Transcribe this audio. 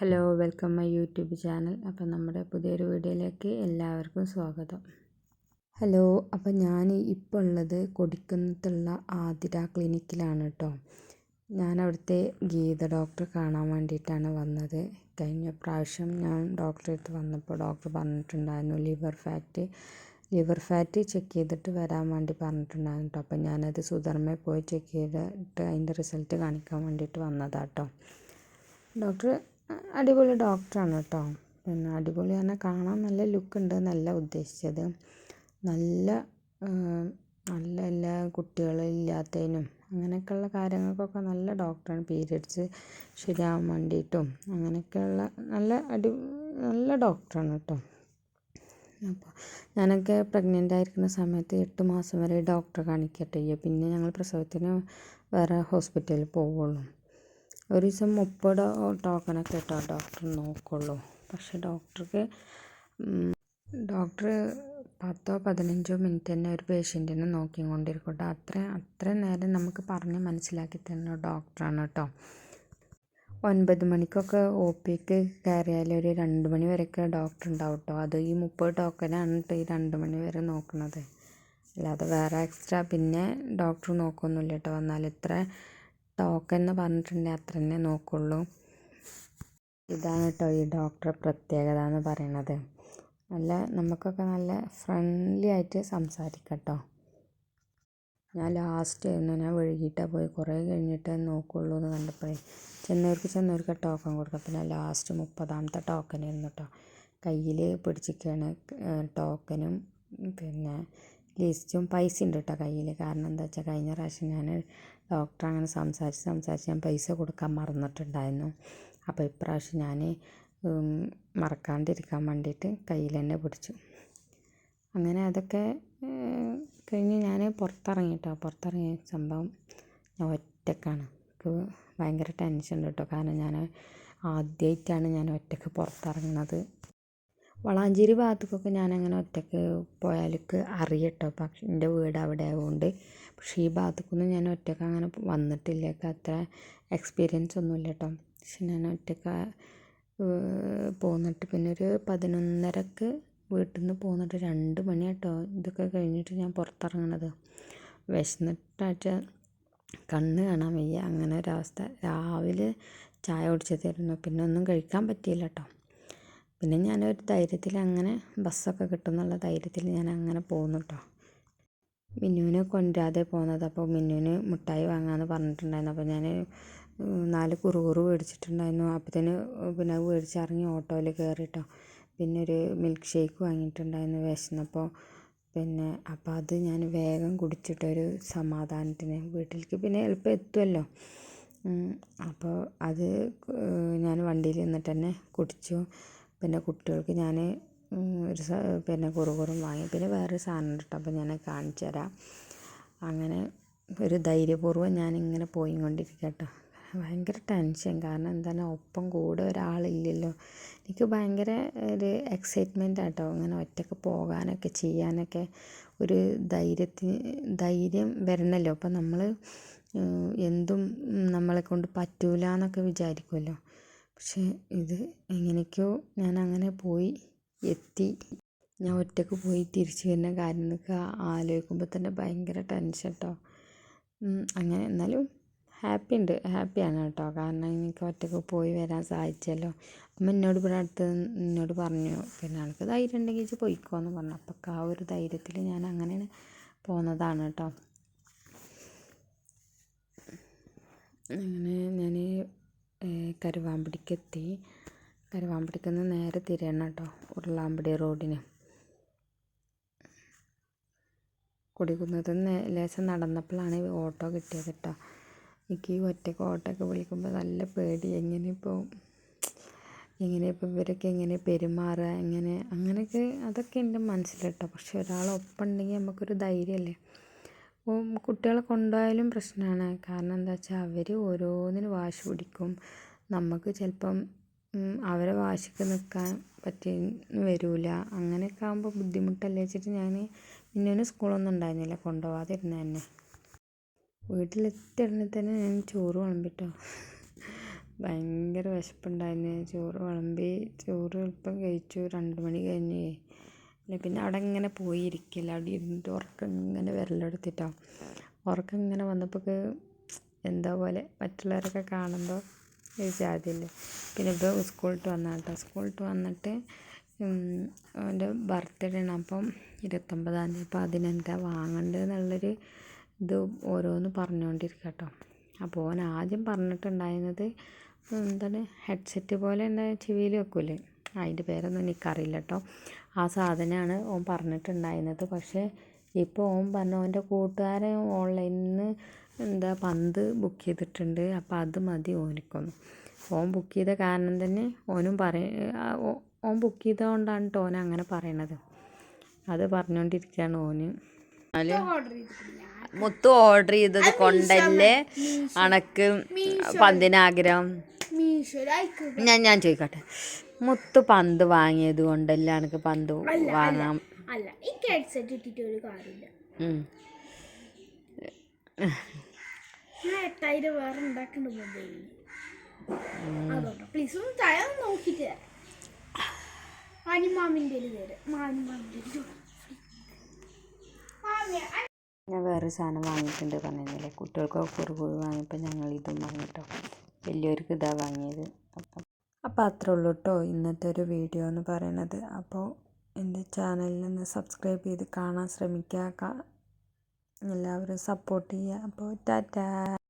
Hello welcome my YouTube channel. അപ്പം നമ്മുടെ പുതിയൊരു വീഡിയോയിലേക്ക് എല്ലാവർക്കും സ്വാഗതം. ഹലോ, അപ്പം ഞാൻ ഇപ്പോൾ ഉള്ളത് കൊടിക്കുന്നത്തുള്ള ആതിര ക്ലിനിക്കിലാണ് കേട്ടോ. ഞാൻ അവിടുത്തെ ഗീത ഡോക്ടറെ കാണാൻ വേണ്ടിയിട്ടാണ് വന്നത്. കഴിഞ്ഞ പ്രാവശ്യം ഞാൻ ഡോക്ടറെ അടുത്ത് വന്നപ്പോൾ ഡോക്ടർ പറഞ്ഞിട്ടുണ്ടായിരുന്നു ലിവർ ഫാറ്റ് ചെക്ക് ചെയ്തിട്ട് വരാൻ വേണ്ടി പറഞ്ഞിട്ടുണ്ടായിരുന്നു കേട്ടോ. അപ്പം ഞാനത് സുധർമ്മയിൽ പോയി ചെക്ക് ചെയ്തിട്ട് അതിൻ്റെ റിസൾട്ട് കാണിക്കാൻ വേണ്ടിയിട്ട് വന്നതാട്ടോ. ഡോക്ടർ അടിപൊളി ഡോക്ടറാണ് കേട്ടോ. പിന്നെ അടിപൊളി പറഞ്ഞാൽ കാണാൻ നല്ല ലുക്കുണ്ട് എന്നല്ല ഉദ്ദേശിച്ചത്. നല്ല നല്ല എല്ലാ കുട്ടികളില്ലാത്തതിനും അങ്ങനെയൊക്കെയുള്ള കാര്യങ്ങൾക്കൊക്കെ നല്ല ഡോക്ടറാണ്. പീരിയഡ്സ് ശരിയാവാൻ വേണ്ടിയിട്ടും അങ്ങനെയൊക്കെയുള്ള നല്ല ഡോക്ടറാണ് കേട്ടോ. അപ്പോൾ ഞാനൊക്കെ പ്രഗ്നൻ്റ് ആയിരിക്കുന്ന സമയത്ത് 8 മാസം വരെ ഡോക്ടറെ കാണിക്കട്ടെ ചെയ്യും. പിന്നെ ഞങ്ങൾ പ്രസവത്തിന് വേറെ ഹോസ്പിറ്റലിൽ പോവുള്ളൂ. ഒരു ദിവസം 30 ടോക്കണൊക്കെ കേട്ടോ ഡോക്ടർ നോക്കുള്ളൂ. പക്ഷെ ഡോക്ടർ 10-15 മിനിറ്റ് തന്നെ ഒരു പേഷ്യൻറ്റിനെ നോക്കിക്കൊണ്ടിരിക്കും കേട്ടോ. അത്രയും നേരം നമുക്ക് പറഞ്ഞ് മനസ്സിലാക്കി തരുന്ന ഡോക്ടറാണ് കേട്ടോ. 9 മണിക്കൊക്കെ OPക്ക് കയറിയാൽ ഒരു 2 മണി വരെയൊക്കെ ഡോക്ടർ ഉണ്ടാവും കേട്ടോ. അത് ഈ 30 ടോക്കനാണ് കേട്ടോ ഈ 2 മണി വരെ നോക്കുന്നത്. അല്ലാതെ വേറെ എക്സ്ട്രാ പിന്നെ ഡോക്ടർ നോക്കൊന്നുമില്ല കേട്ടോ. വന്നാൽ ഇത്ര ടോക്കൺ എന്ന് പറഞ്ഞിട്ടുണ്ടെങ്കിൽ അത്ര തന്നെ നോക്കുള്ളൂ. ഇതാണ് കേട്ടോ ഈ ഡോക്ടറെ പ്രത്യേകത എന്ന് പറയണത്. നമുക്കൊക്കെ നല്ല ഫ്രണ്ട്ലി ആയിട്ട് സംസാരിക്കാം കേട്ടോ. ഞാൻ ലാസ്റ്റ് ആയിരുന്നു, ഞാൻ വൈകിട്ടാണ് പോയി. കുറേ കഴിഞ്ഞിട്ട് നോക്കുള്ളൂ എന്ന് കണ്ടപ്പോഴേ ചെന്നവർക്ക് ടോക്കൺ കൊടുക്കാം. പിന്നെ ലാസ്റ്റ് 30ാമത്തെ ടോക്കനായിരുന്നു കേട്ടോ. കയ്യിൽ പിടിച്ചിരിക്കുകയാണ് ടോക്കനും പിന്നെ ലിസ്റ്റും പൈസ ഉണ്ട് കേട്ടോ കയ്യിൽ. കാരണം എന്താ വെച്ചാൽ കഴിഞ്ഞ പ്രാവശ്യം ഞാൻ ഡോക്ടർ അങ്ങനെ സംസാരിച്ച് ഞാൻ പൈസ കൊടുക്കാൻ മറന്നിട്ടുണ്ടായിരുന്നു. അപ്പോൾ ഇപ്രാവശ്യം ഞാൻ മറക്കാണ്ടിരിക്കാൻ വേണ്ടിയിട്ട് കയ്യിൽ തന്നെ പിടിച്ചു. അങ്ങനെ അതൊക്കെ കഴിഞ്ഞ് ഞാൻ പുറത്തിറങ്ങിയ സംഭവം ഞാൻ ഒറ്റക്കാണ്. എനിക്ക് ഭയങ്കര ടെൻഷൻ ഉണ്ട് കേട്ടോ. കാരണം ഞാൻ ആദ്യമായിട്ടാണ് ഞാൻ ഒറ്റക്ക് പുറത്തിറങ്ങുന്നത്. വളാഞ്ചേരി ഭാഗത്തേക്കൊക്കെ ഞാനങ്ങനെ ഒറ്റക്ക് പോയാലൊക്കെ അറിയട്ടോ. പക്ഷെ എൻ്റെ വീട് അവിടെ ആയതുകൊണ്ട്. പക്ഷേ ഈ ഭാഗത്തേക്കൊന്നും ഞാൻ ഒറ്റക്ക് അങ്ങനെ വന്നിട്ടില്ല. അത്ര എക്സ്പീരിയൻസ് ഒന്നുമില്ല കേട്ടോ. പക്ഷെ ഞാൻ ഒറ്റക്ക് പോന്നിട്ട് പിന്നെ ഒരു 11:30ക്ക് വീട്ടിൽ നിന്ന് പോന്നിട്ട് 2 മണി കേട്ടോ ഇതൊക്കെ കഴിഞ്ഞിട്ട് ഞാൻ പുറത്തിറങ്ങണത്. വിശന്നിട്ടാച്ചാൽ കണ്ണ് കാണാൻ വയ്യ, അങ്ങനെ ഒരവസ്ഥ. രാവിലെ ചായ കുടിച്ചതായിരുന്നു, പിന്നെ ഒന്നും കഴിക്കാൻ പറ്റിയില്ല കേട്ടോ. പിന്നെ ഞാനൊരു ധൈര്യത്തിൽ അങ്ങനെ ബസ്സൊക്കെ കിട്ടുമെന്നുള്ള ധൈര്യത്തിൽ ഞാൻ അങ്ങനെ പോകുന്നു കേട്ടോ. മിന്നുവിനെ കൊണ്ടുവരാതെ പോകുന്നത്. അപ്പോൾ മിന്നുവിന് മിഠായി വാങ്ങാമെന്ന് പറഞ്ഞിട്ടുണ്ടായിരുന്നു. അപ്പോൾ ഞാൻ 4 കുറുകുറു മേടിച്ചിട്ടുണ്ടായിരുന്നു. അപ്പോഴത്തേന് പിന്നെ അത് മേടിച്ചിറങ്ങി ഓട്ടോയിൽ കയറിട്ടോ. പിന്നെ ഒരു മിൽക്ക് ഷേക്ക് വാങ്ങിയിട്ടുണ്ടായിരുന്നു വിശന്നപ്പോൾ. അപ്പോൾ അത് ഞാൻ വേഗം കുടിച്ചിട്ടൊരു സമാധാനത്തിന് വീട്ടിലേക്ക് പിന്നെ എളുപ്പം എത്തുമല്ലോ. അപ്പോൾ അത് ഞാൻ വണ്ടിയിൽ നിന്നിട്ട് തന്നെ കുടിച്ചു. പിന്നെ കുട്ടികൾക്ക് ഞാൻ പിന്നെ കുറുകുറും വാങ്ങി. പിന്നെ വേറൊരു സാധനം കേട്ടോ, അപ്പോൾ ഞാൻ കാണിച്ചു തരാം. അങ്ങനെ ഒരു ധൈര്യപൂർവ്വം ഞാനിങ്ങനെ പോയിക്കൊണ്ടിരിക്കുക കേട്ടോ. ഭയങ്കര ടെൻഷൻ, കാരണം എന്താണ് ഒപ്പം കൂടെ ഒരാളില്ലല്ലോ. എനിക്ക് ഭയങ്കര ഒരു എക്സൈറ്റ്മെൻ്റ് ആട്ടോ ഇങ്ങനെ ഒറ്റയ്ക്ക് പോകാനൊക്കെ ചെയ്യാനൊക്കെ. ഒരു ധൈര്യം വരണമല്ലോ. അപ്പം നമ്മൾ എന്തും നമ്മളെ കൊണ്ട് പറ്റൂല എന്നൊക്കെ വിചാരിക്കുമല്ലോ. പക്ഷേ ഇത് എങ്ങനെയൊക്കെയോ ഞാൻ അങ്ങനെ പോയി എത്തി. ഞാൻ ഒറ്റയ്ക്ക് പോയി തിരിച്ചു വരുന്ന കാര്യങ്ങളൊക്കെ ആലോചിക്കുമ്പോൾ തന്നെ ഭയങ്കര ടെൻഷൻ കേട്ടോ. അങ്ങനെ എന്നാലും ഹാപ്പിയാണ് കേട്ടോ. കാരണം എനിക്ക് ഒറ്റയ്ക്ക് പോയി വരാൻ സാധിച്ചല്ലോ. അമ്മ എന്നോട് പറഞ്ഞു, പിന്നെ ആൾക്ക് ധൈര്യം ഉണ്ടെങ്കിൽ ഇജ്ജ് പോയിക്കോന്ന് പറഞ്ഞു. അപ്പോൾ ആ ഒരു ധൈര്യത്തിൽ ഞാൻ അങ്ങനെ പോന്നതാണ് കേട്ടോ. അങ്ങനെ ഞാൻ കരുവാമ്പടിക്കെത്തി. കരുവാമ്പടിക്കുന്ന് നേരെ തിരിയണം കേട്ടോ ഉരുളാമ്പടി റോഡിന്. കൊടികുന്നത്ത് ലേശം നടന്നപ്പോഴാണ് ഓട്ടോ കിട്ടിയത് കേട്ടോ. എനിക്ക് ഈ ഒറ്റയ്ക്ക് ഓട്ടോയൊക്കെ വിളിക്കുമ്പോൾ നല്ല പേടി. എങ്ങനെ ഇപ്പോൾ ഇവരൊക്കെ എങ്ങനെ പെരുമാറുക, അങ്ങനെയൊക്കെ അതൊക്കെ എൻ്റെ മനസ്സിൽ കേട്ടോ. പക്ഷെ ഒരാളൊപ്പം ഉണ്ടെങ്കിൽ നമുക്കൊരു ധൈര്യമല്ലേ. അപ്പോൾ കുട്ടികളെ കൊണ്ടുപോയാലും പ്രശ്നമാണ്. കാരണം എന്താ വെച്ചാൽ അവർ ഓരോന്നിന് വാശി പിടിക്കും. നമുക്ക് ചിലപ്പം അവരെ വാശിക്ക് നിൽക്കാൻ വരില്ല. അങ്ങനെയൊക്കെ ആകുമ്പോൾ ബുദ്ധിമുട്ടല്ലേ വെച്ചിട്ട് ഞാൻ മിന്നുവിന് സ്കൂളൊന്നും ഉണ്ടായിരുന്നില്ല, കൊണ്ടുപോകാതിരുന്ന തന്നെ. വീട്ടിലെത്തിയ ഉടനെ തന്നെ ഞാൻ ചോറ് വിളമ്പിട്ടോ. ഭയങ്കര വിശപ്പുണ്ടായിരുന്നു. ചോറ് വിളമ്പി ചോറ് ഇപ്പം കഴിച്ചു. 2 മണി കഴിഞ്ഞ് പിന്നെ അവിടെ ഇങ്ങനെ പോയിരിക്കില്ല. അവിടെ ഇരുന്നിട്ട് ഉറക്കം ഇങ്ങനെ വിരലെടുത്തിട്ടോ ഉറക്കം ഇങ്ങനെ വന്നപ്പോൾ എന്താ പോലെ മറ്റുള്ളവരൊക്കെ കാണുമ്പോൾ ഒരു ജാതിയില്ലേ. പിന്നെ ഇപ്പോൾ സ്കൂളിട്ട് വന്നിട്ട് അവൻ്റെ ബർത്ത്ഡേ ആണ്. അപ്പം 29-ാം തീയതി. അപ്പോൾ അതിനെന്താ വാങ്ങേണ്ടതെന്നുള്ളൊരു ഇത് ഓരോന്ന് പറഞ്ഞുകൊണ്ടിരിക്കുക കേട്ടോ. അപ്പോൾ ഓൻ ആദ്യം പറഞ്ഞിട്ടുണ്ടായിരുന്നത് എന്താണ് ഹെഡ്സെറ്റ് പോലെ ഉണ്ടായ ചെവിയിൽ വെക്കൂലേ, അതിൻ്റെ പേരൊന്നും എനിക്കറിയില്ല കേട്ടോ. ആ സാധനമാണ് ഓൻ പറഞ്ഞിട്ടുണ്ടായിരുന്നത്. പക്ഷേ ഇപ്പോൾ ഓൻ പറഞ്ഞു ഓൻ്റെ കൂട്ടുകാരൻ ഓൺലൈനിൽ നിന്ന് പന്ത് ബുക്ക് ചെയ്തിട്ടുണ്ട്. അപ്പോൾ അത് മതി ഓനിക്കൊന്നും. ഓൻ ബുക്ക് ചെയ്ത കാരണം തന്നെ ഓനും ഓൻ ബുക്ക് ചെയ്തതുകൊണ്ടാണ് കേട്ടോ ഓൻ അങ്ങനെ പറയണത്. അത് പറഞ്ഞുകൊണ്ടിരിക്കുകയാണ് ഓന്. മുത്തു ഓർഡർ ചെയ്തത് കൊണ്ടല്ലേ അണക്ക് പന്തിനാഗ്രഹം. ഞാൻ ചോദിക്കട്ടെ, മുത്തു പന്ത് വാങ്ങിയത് കൊണ്ടല്ലേ അനക്ക് പന്ത് വാങ്ങാം? ഞാൻ വേറെ സാധനം വാങ്ങിയിട്ടുണ്ട് പറഞ്ഞില്ലേ, കുട്ടികൾക്കൊക്കെ കുറുകുറ് വാങ്ങിയപ്പോൾ ഞങ്ങൾ ഇതും വാങ്ങിട്ടോ. വലിയവർക്ക് ഇതാ വാങ്ങിയത്. അപ്പോൾ അത്രേ ഉള്ളൂ കേട്ടോ ഇന്നത്തെ ഒരു വീഡിയോ എന്ന് പറയണത്. അപ്പോൾ എൻ്റെ ചാനലിൽ നിന്ന് സബ്സ്ക്രൈബ് ചെയ്ത് കാണാൻ ശ്രമിക്കുക. എല്ലാവരും സപ്പോർട്ട് ചെയ്യുക. അപ്പോൾ ടാറ്റാ.